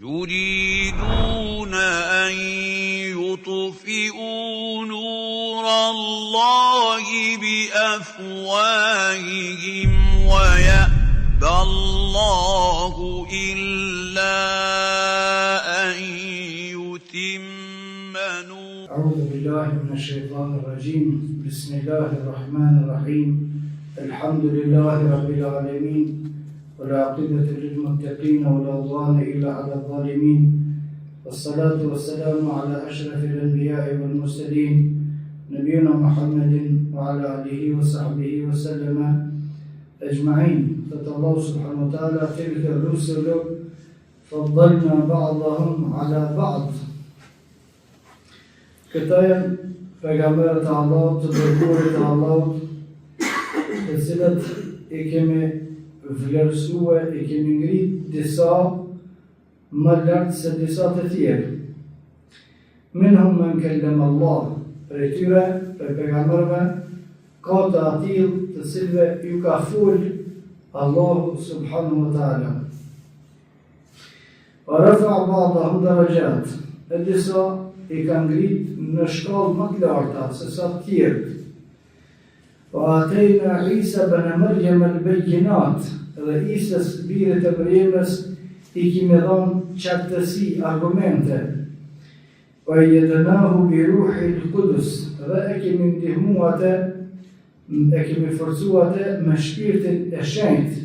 يريدون أن يطفئوا نور الله بأفواههم ويأبى الله إلا أن يتم نوره. أعوذ بالله من الشيطان الرجيم. بسم الله الرحمن الرحيم. الحمد لله رب العالمين والعاقبة للمتقين ولا عدوان إلا على الظالمين والصلاة والسلام على أشرف الأنبياء والمرسلين نبينا محمد وعلى آله وصحبه وسلم أجمعين. الله سبحانه وتعالى تلك الرسل فضلنا بعضهم على بعض. Këta janë pejgamberët e Allahut, të dërguarit e Allahut, të cilët i kemi vlerësuar, i kemi ngrit disa më lart se disa të tjerë. Minhum men kellem Allah, për tyre, për pejgamberëve, ka të atill të cilëve ju ka fol Allahu subhanahu wa taala. Wa rafa'a ba'dahum darajat, e disa i ka ngrit në shkallë më të larta se sa të tjerët. Wa atejna Isa ibn Maryam al-bayyinat, dhe Isës birit e Maryamës i kemi dhënë qartësi, argumente. Wa ayyadnahu bi ruhil qudus, dhe e kemi ndihmuar atë, e kemi forcuar atë me shpirtin e shenjtë.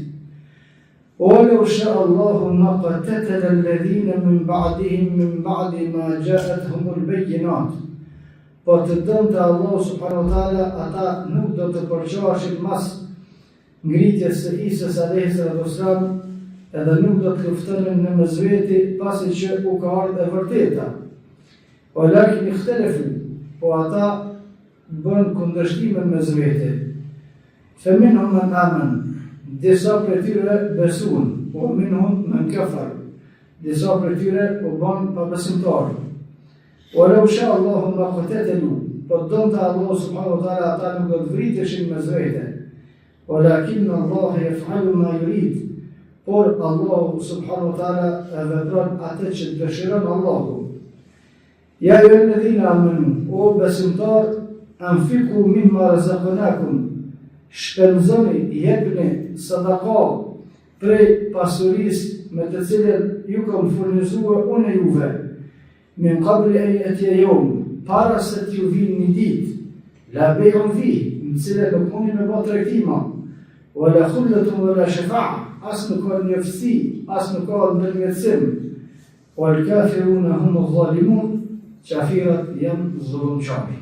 ولو شاء الله ما قتتل الذين من بعدهم من بعد ما جاءتهم البينات. Po të dënte Allah subhanahu wa taala, ata nuk do të përqashin mas ngritjes së Isës alayhis salam, edhe nuk do të luftonin në mesveti pasi që u ka ardhur e vërteta. Walakin ikhtalafu, po ata bën kundërshtime mes vete. Feminhum man aman, disa për tyre besuan, po minhum men kafar, disa për tyre u bën pabesimtarë. Walau sha Allahu ma qatatalu, po donte Allah subhanahu wa taala ata nuk do të vriteshin mes vete. Walakin Allah yaf'alu ma yurid, por Allah subhanahu wa taala e vepron atë që dëshiron Allahu. Ja ayyuhalladhina amanu, o besimtar, anfiqu mimma razaqnakum, shpenzoni, jepni sadaka prej pasurisë me të cilën ju kam furnizuar unë juve, min qabli an ya'tiya yawm, para se t'ju vinë një ditë, la bay'un fihi, në cilën nuk mundi me bë tregtima, wala khullatun wala shafa'a, as nuk ka njëftësi, as nuk ka ndërmjetësim, wal kafiruna hum adh-dhalimun, qafirat janë zullumçari.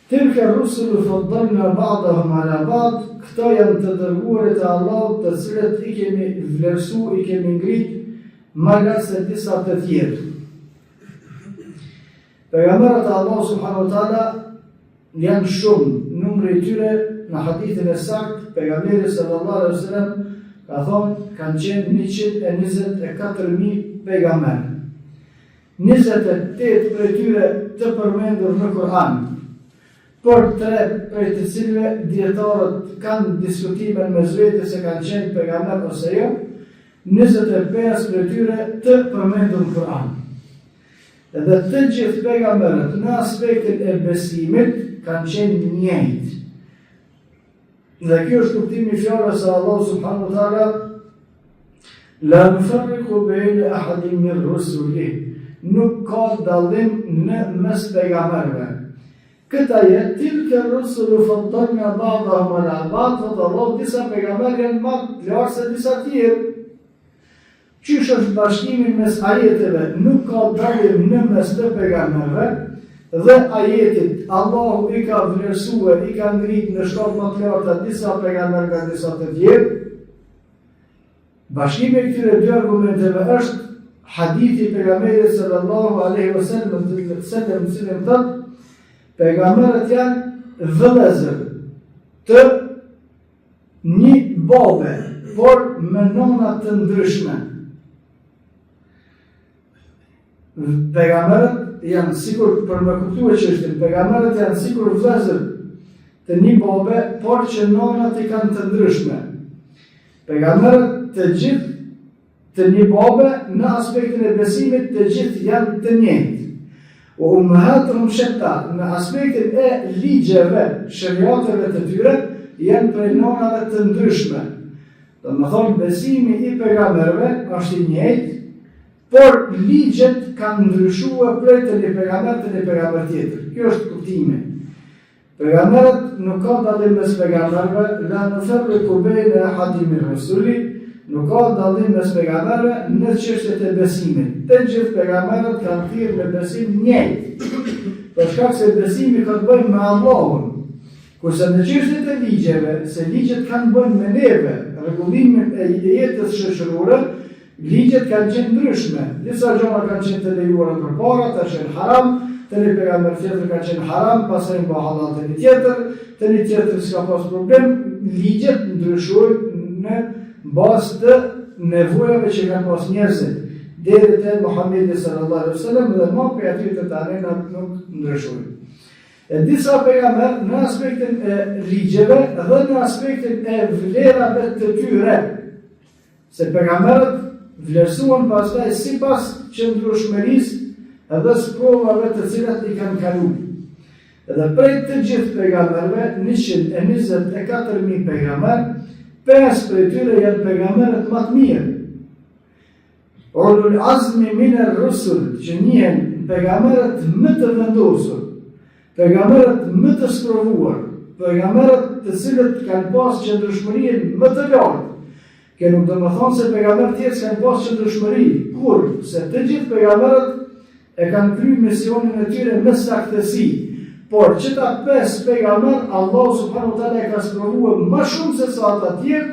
Tilka ar-rusulu faddalna ba'dahum ala ba'd, këta janë të dërguarit e Allahut, të cilët i kemi vlerësu, i kemi ngrit më lart se disa të tjerë. Pejgamberët e Allahut subhanahu wa taala janë shumë, numri i tyre në hadithin e saktë, pejgamberi sallallahu alaihi wasallam ka thonë kanë qenë 124.000 pejgamberë. 28 prej tyre të përmendur në Kur'an. Por 3 prej të cilëve dietarët kanë diskutime mes vetes se kanë qenë pejgamber ose jo, 25 prej tyre të përmendur në Kur'an. Edhe të gjithë pejgamberët në aspektin e besimit kanë qenë njëjtë. Dhe kjo është kuptimi i fjalës së Allahut subhanahu wa taala, la nufarriqu bayna ahadin min rusulihi, nuk ka dallim në mes pejgamberëve. Këta jetë, tilke rusulu faddalna ba'dahum ala ba'd, thotë Allah, disa pejgamberë janë më të lartë se disa tjerë. Qysh është bashkimin mes ajeteve, nuk ka dallim në mes të pejgamberëve, dhe ajetit Allahu i ka vlerësuar, i ka ngrit në shkallë më të larta disa pejgamberë nga disa të tjerë. Bashkimi i këtyre dy argumenteve është hadithi pejgamberit sallallahu alaihi wasallam, në cilin thotë pejgamberët janë vëllezër të një babe, por me nëna të ndryshme. Pejgamberët janë sikur, për me kuptuar çështjen, pejgamberët janë sikur vëllezër të një babe, por që nënat i kanë të ndryshme. Pejgamberët të gjithë të një babe në aspektin e besimit të gjithë janë të njëjtë. O ummahatuhum shatta, në aspektin e ligjeve, shariateve të tyre, janë prej nënave të ndryshme. Do të thonë besimi i pejgamberëve është i njëjtë, por ligjet kanë ndryshuar prej të një pejgamber të një pejgamber tjetër. Kjo është kuptimi. Pejgamberët nuk ka dallim mes pejgamberëve, la nufarriqu bejna ahadin min rusuli, nuk ka dallim mes pejgamberëve në çështjet e besimit. Të gjithë pejgamberët kanë thirrë me besim njëjtë. Për shkak se besimi ka të bëjë me Allahun. Kurse në çështjet e ligjeve, se ligjet kanë të bëjnë me neve, rregullimin e jetës shoqërore, ligjet kanë qenë ndryshme. Disa gjëra kanë qenë të lejuara përpara, tash janë haram, të një pejgamber tjetër kanë qenë haram, pastaj në halal të një tjetër s'ka pas problem, ligjet ndryshojnë në bazë të nevojave që kanë pas njerëzit. Deri te Muhamedi sallallahu alaihi wasallam dhe më prej aty të tjerë nuk ndryshojnë. Disa pejgamber në aspektin e ligjeve dhe në aspektin e vlerave të tyre, se pejgamberët vlerësuan pastaj sipas qëndrueshmërisë edhe sprovave të cilat i kanë kaluar. Edhe prej të gjithë pejgamberëve, 124.000 pejgamber, 5 prej tyre janë pejgamberët më të mirë. Ulul azmi minar rusul, që njihen pejgamberët më të vendosur, pejgamberët më të sprovuar, pejgamberët të cilët kanë pas qëndrueshmërinë më të lartë. Kjo nuk do të thonë se pejgamberët tjerë s'kanë pas qëndrueshmëri, kur se të gjithë pejgamberët e kanë kryer misionin e tyre me saktësi. Por që ta 5 pejgamber, Allah subhanahu wa taala e ka sprovuar më shumë se sa ata tjerë,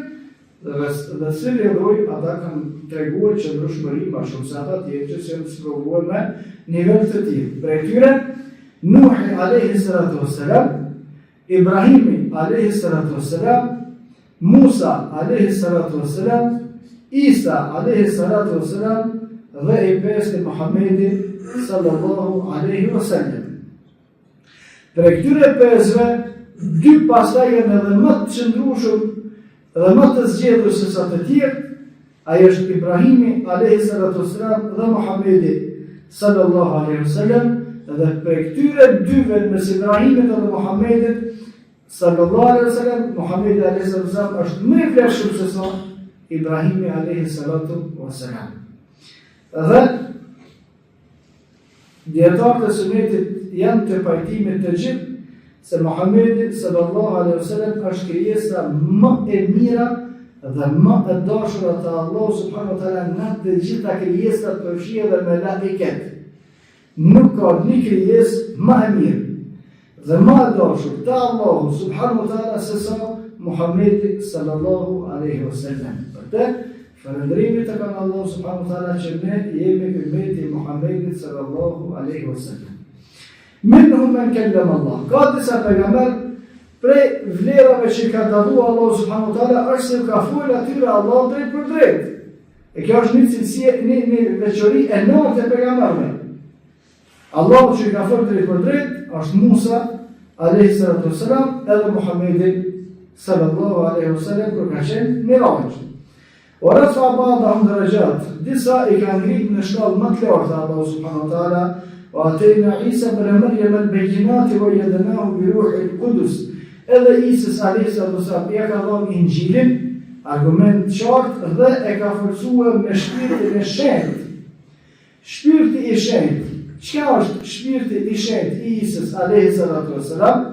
dhe cili lloj ata kanë treguar qëndrueshmëri më shumë se ata tjerë që janë sprovuar me nivel të tillë. Prej tyre Nuhi alayhi salatu wassalam, Ibrahimi alayhi salatu wassalam, Musa alayhi salatu wassalam, Isa alayhi salatu wassalam dhe i pesti Muhamedi sallallahu alaihi wasallam. Për këtyre 5-ve, 2 pastaj janë edhe më të qëndrueshëm dhe më të zgjedhur se sa të tjerë, ai është Ibrahimi alayhi salatu wassalam dhe Muhamedi sallallahu alaihi wasallam. Dhe për këtyre 2-ve mes Ibrahimit dhe Muhamedit sallallahu alaihi wasallam, Muhamedi alayhi salatu wasallam është më i vlerëshëm se sa Ibrahimi alayhi salatu wasallam. Dhe dietarët e sunetit janë të pajtimit të gjithë se Muhamedi sallallahu alaihi wasallam është krijesa më e mira dhe më e dashura te Allahu subhanahu wa taala në të gjitha krijesat përfshirë dhe melekët. Nuk ka një krijesë më e mirë dhe më e dashur te Allahu subhanahu wa taala se sa Muhamedi sallallahu alaihi wasallam. Për falëndrimi të kanë Allahu subhanahu wa taala që ne jemi ummeti i Muhamedit sallallahu alaihi wasallam. Minhum man kallama Allah. Ka disa pejgamber prej vlerave që ka dhënë Allahu subhanahu wa taala është se ka folur atyre Allah drejt për drejt. E kjo është një cilësi, një veçori e lartë e pejgamberëve. Allahu që ka folur drejt për drejt është Musa alayhi salatu wassalam edhe Muhamedi sallallahu alaihi wasallam kur ka qenë Miraj. O rafa ba'dahum darajat, disa i kanë ngritur në shkallë më të lartë Allahu subhanahu wa taala, wa atayna Isa ibn Maryam al-bayyinati wa ayyadnahu bi ruhil qudus. Edhe Isa alayhi salatu wassalam ja ka dhënë Injilin, argument qartë dhe e ka forcuar me shpirtin e shenjtë. Shpirti i shenjtë. Çka është shpirti i shenjtë i Isës alayhi salatu wassalam?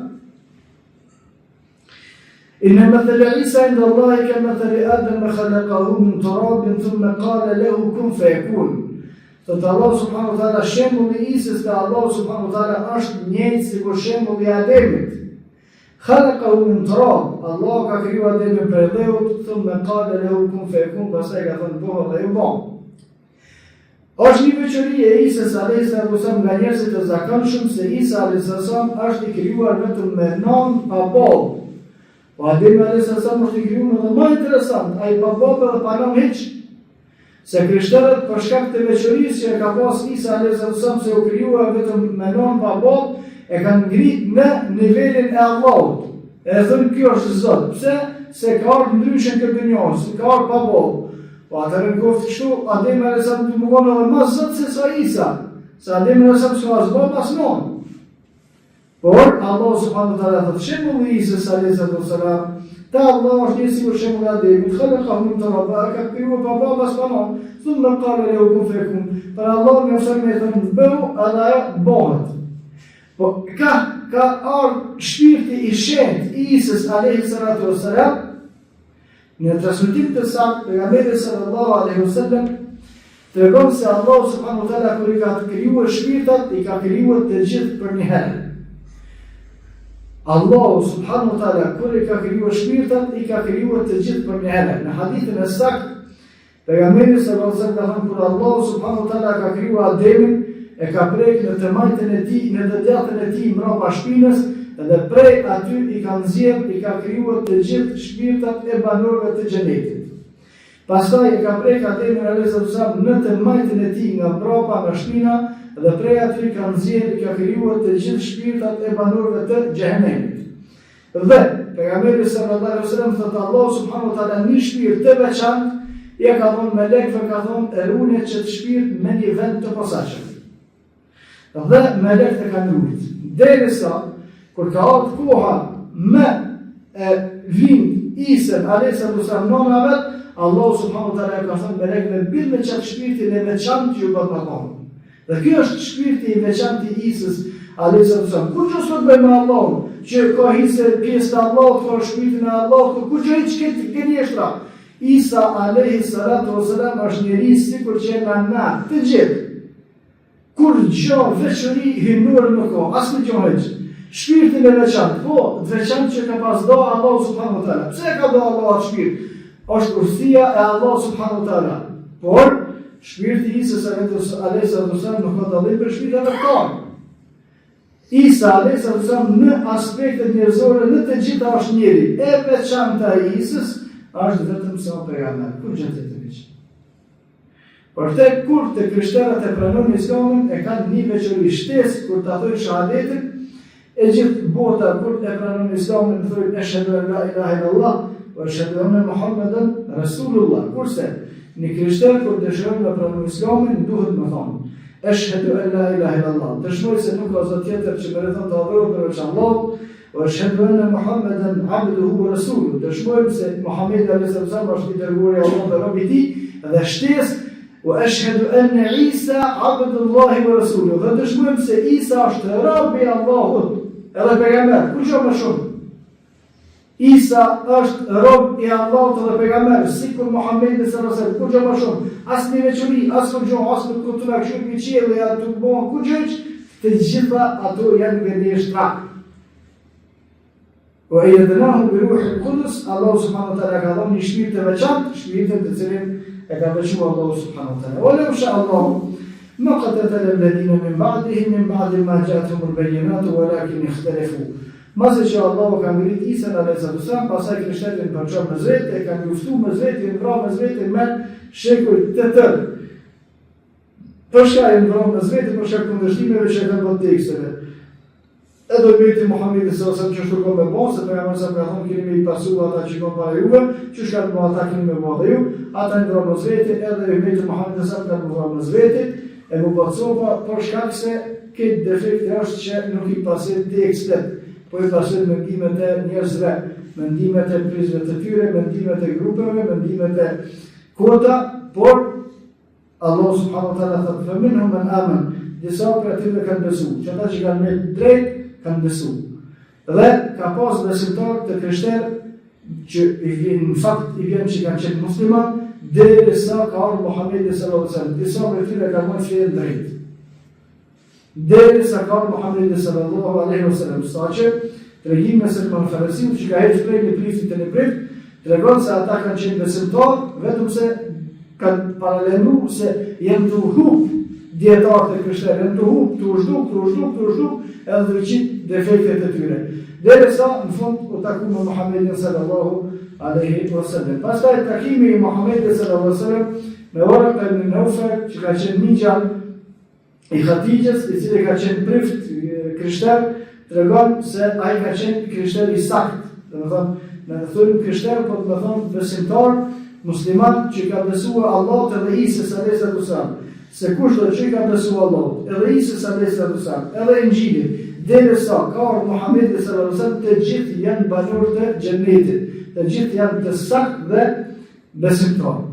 Inna mathala Isa inda Allahi ka mathali Adam khalaqahu min turabin thumma qala lahu kun fayakun. Thot Allah subhanahu wa taala shembulli i Isës te Allah subhanahu wa taala është njëjtë sikur shembulli i Ademit. Khalaqahu min turab, Allah ka krijuar Ademin prej dheut, thumma qala lahu kun fayakun, pastaj ka thënë bëhu dhe u bë. Është një veçori e Isës alayhi salatu wasallam nga njerëzit e zakonshëm se Isa alayhi salatu është i krijuar vetëm me nën pa babë. Po Ademi alayhi salatu është i krijuar edhe më interesant, ai pa babë dhe pa nën hiç. Se krishterët për shkak të veçorisë që ka pas Isa alayhi salatu se u krijuar vetëm me nën pa babë, e kanë ngrit në nivelin e Allahut. E thënë kjo është Zot. Pse? Se ka ardhur ndryshe në këtë botë, ka ardhur pa babë. Po atëherë në koftë kështu, Ademi a.s. të më konë edhe mas zëtë se sa Isa, se Ademi a.s. s'u asbon as non. Por, Allah subhanahu wa ta'ala thëtë shembulli i Isës a.s. Ta Allah është një sigur shembulli Ademit, khalaqahu min turaba, ka kriju pa babas pa non, thumma qala lahu kun fayakun. Për Allah më thënë me thënë bëu, edhe ajo bëhet. Po ka ardhur shpirti i shenjtë i Isës alayhi salatu wassalam në transmetim të saktë pejgamberit sallallahu alaihi wasallam tregon se Allah subhanahu wa ta'ala kur i ka krijuar shpirtat, i ka krijuar të gjithë për një herë. Allah subhanahu wa ta'ala kur i ka krijuar shpirtat, i ka krijuar të gjithë për një herë. Në hadithin e saktë pejgamberi sallallahu alaihi wasallam kur Allah subhanahu wa ta'ala ka krijuar Ademin, e ka prek në të majtën e tij, në të djatën e tij mbrapa shpinës, dhe prej aty i ka nxjerrë, i ka krijuar të gjithë shpirtat e banorëve të xhenetit. Pastaj i ka prek Ademin alayhi salam në të majtën e tij nga mbrapa nga shpina, dhe prej aty i ka nxjerrë, i ka krijuar të gjithë shpirtat e banorëve të xhenemit. Dhe pejgamberi sallallahu alaihi wasallam thotë Allah subhanahu wa ta'ala një shpirt të veçantë ja ka thonë melekëve, ka thonë erune që të shpirt me një vend të posaçëm. Dhe melekët e kanë luajtur. Derisa kur ka ardhur koha me vind Isën alayhi salam nona vet, Allah subhanahu wa ta'ala ka thënë melekëve bil me çat shpirtin e veçantë ju bën makon. Dhe kjo është shpirti i veçantë i Isës alayhi salam. Kur jo sot bëjmë Allahu, që ka hisë pjesë të Allahut, ka shpirtin e Allahut, kur jo hiç këtë gënjeshtra. Isa alayhi salatu wasalam është njeri sikur që na të gjithë. Kur gjë veçori hynur në kohë, as në gjë hiç. Shpirtin e veçantë, po, të veçantë që ka pas do Allahu subhanahu wa ta'ala. Pse ka do Allahu atë shpirt? Është urësia e Allahu subhanahu wa ta'ala. Por shpirti i Isës alayhi salatu wasalam nuk ka dallim për shpirtin e tij. Isa alayhi salatu wasalam në aspektet njerëzore në të gjitha është njeri. E veçanta e Isës është vetëm sa pejgamber, kur gjatë të vjeç. Por tek kur të krishterët e pranojnë Islamin e kanë një veçori shtesë kur ta thojnë shahadetin, e gjithë bota kur e pranojnë Islamin thonë ashhadu an la ilaha illallah wa ashhadu anna Muhammeden rasulullah. Kurse një krishter kur dëshiron të pranojë Islamin duhet të thonë ashhadu an la ilaha illallah. Dëshmoj se nuk ka zot tjetër që merret të adhurohet përveç Allahut. وأشهد أن محمدا عبده ورسوله. Dëshmojmë se Muhamedi alayhi salam është i dërguari i Allahut dhe robi i tij, dhe shtesë وأشهد أن عيسى عبد الله ورسوله. Dhe dëshmojmë se Isa është robi i Allahut edhe pejgamber. Kush më shumë? Isa është rob i Allahut dhe pejgamber, sikur Muhamedi sallallahu alaihi wasallam. Kush më shumë? As një veçori, as kur gjo, as kur të na kështu në qiell ja të bën kush, të gjitha ato janë gënjeshtra. وأيدناه بروح القدس. الله سبحانه وتعالى ka dhënë një shpirt të veçantë, shpirtin të cilin e ka veçuar Allahu subhanahu wa ta'ala. ولو شاء الله ما قتل الذين من بعدهم من بعد ما جاءتهم البينات ولكن اختلفوا. Masë që Allahu ka ngrit Isën alayhi salam, pastaj krishterët përçon me zvetë, e kanë luftuar me zvetë, vrarë me zvetë me shekuj të tërë. Përshka e vrarë me zvetë, përshka kundërshtimeve që kanë bërë teksteve. Edhe bejti Muhamedi sallallahu alaihi wasallam që shkon me bon, se pejgamberi sa ka thonë keni me i pasu ata që kanë para juve, që shkon me ata keni me bon dhe ju, ata i vrarë me zvetë, edhe bejti Muhamedi sallallahu alaihi wasallam ka vrarë me zvetë, e më pacova për shkak se këtë defekt është që nuk i pasit tekstet, po i pasit mendimet e njerëzve, mendimet e prizve të tyre, mendimet e grupeve, mendimet e kota, por Allah subhanahu wa ta'ala thotë faminhum man aman, disa për atyre kanë besu, që ata që kanë me drejt kanë besu. Dhe ka pas besimtar të krishterë që në fakt i vjen që kanë qenë musliman, derisa ka ardhur Muhamedi sallallahu alaihi wasallam, disa për tyre kanë marrë fen drejt. Derisa ka ardhur Muhamedi sallallahu alaihi wasallam, saqë tregimi se konferenciu që ka hedhur prej një priftit të një prift, tregon se ata kanë qenë besimtar, vetëm se kanë paralelu se janë të hup dietarët e krishterë, janë të hup, të uzhduk, edhe të vëqit defektet e tyre. Derisa në fund u taku me Muhammedin sallallahu alaihi wasallam. Pastaj takimi i Muhammedit sallallahu alaihi wasallam me Warqa ibn Nawfal, që ka qenë migjan i Hatijës, i cili ka qenë prift krishter, tregon se ai ka qenë krishter i sakt. Domethënë, në thonë krishter, po do të thonë besimtar, musliman që ka besuar Allahut edhe Isës alayhis salam, se kushdo që ka besuar Allahut, edhe Isës alayhis salam, edhe Injilin, derisa ka ardhur Muhamedi sallallahu alaihi wasallam, të gjithë janë banorë të xhennetit, të gjithë janë të saktë dhe besimtarë.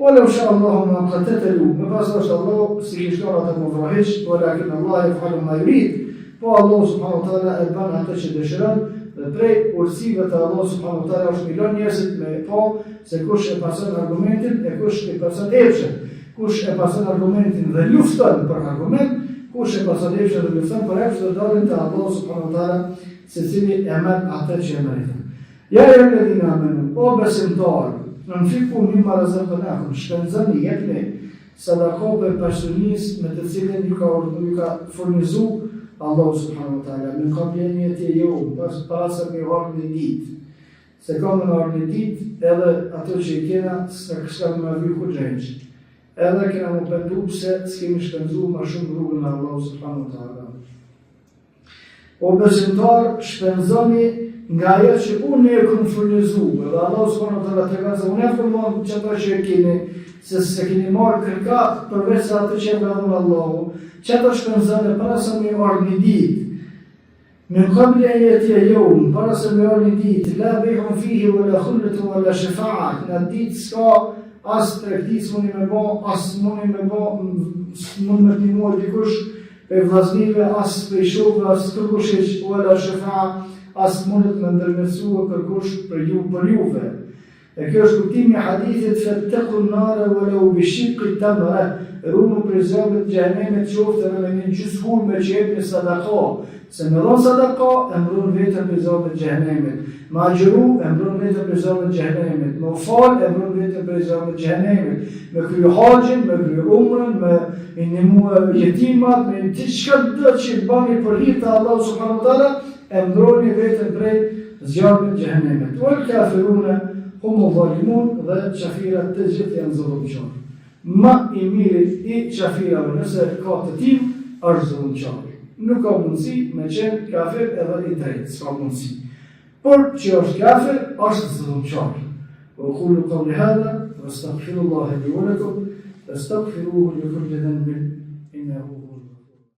ولو شاء الله ما قتتلوا ما بصرش الله سيشترط مفرحش ولكن الله يفعل ما يريد والله سبحانه وتعالى البان هتش دشران prej ursive të Allah subhanahu wa taala është milion njerëzit me po se kush e pason argumentin e kush e pason epshin, kush e pason argumentin dhe lufton për argument, kush e pason epshin dhe lufton për epshin dhe dalin të Allah subhanahu wa taala secili e merr atë që e meriton. Ja alladhina amanu, o besimtar, nënfiku mimma razaqnakum, shpenzoni jepni sadaka për pasurisë me të cilën ju ka furnizuar Allahu subhanahu wa taala, min qabli an yatiyum, para se me ardhë një ditë. Se ka me ardhë një ditë, edhe ato që i kena, se këshka me vju ku gjenqë. Edhe kena më pëndu pse s'kemi shpenzu ma shumë rrugën e Allahu subhanahu wa taala. O besimtar, shpenzoni nga ajo që unë e këmë furnizu, edhe Allahu subhanahu wa taala të ka se unë e furnizu që ata që e keni, se keni marrë kërkat përveç se atë që e dhënë Allahu, që ata shpenzone para se me ardhë një ditë. Min qabli an yatiya yawm, para se me ardhë një ditë, la bay'un fihi wala khullatun wala shafa'ah. Në ditë s'ka as tregti s'mundi me bë, as mundi me bë, s'mund me ndihmuar dikush pe vllaznive, as pe shokëve, as kërkush wala shafa'ah, as mundet me ndërmjetësua kërkush për juve. E kjo është kuptimi i hadithit fattaqu an-nara walau bi shiqqi tamra, runu për zjarrit të xhenemit qoftë edhe me një gjysmë hurme që jepni sadaka, se me dhon sadaka e mbron vetëm për zjarrit të xhenemit. Me agjëru e mbron vetëm për zjarrit të xhenemit. Me fal e mbron vetëm për zjarrit të xhenemit. Me krye haxhin, me krye umrën, me ndihmu jetimat, me çka do që bani për hir të Allahu subhanahu wa taala, e mbroni vetëm për zjarrit të xhenemit. Wal kafiruna hum zalimun, dhe qafirat të gjithë janë zullumqtar. Ma i miri i qafirave nëse ka të tim, është zullumqtar. Nuk ka mundësi me qenë kafir edhe i drejtë, s'ka mundësi. Por që është kafir, është zullumqtar. وأقول قولي هذا وأستغفر الله لي ولكم فاستغفروه لكل ذنب إنه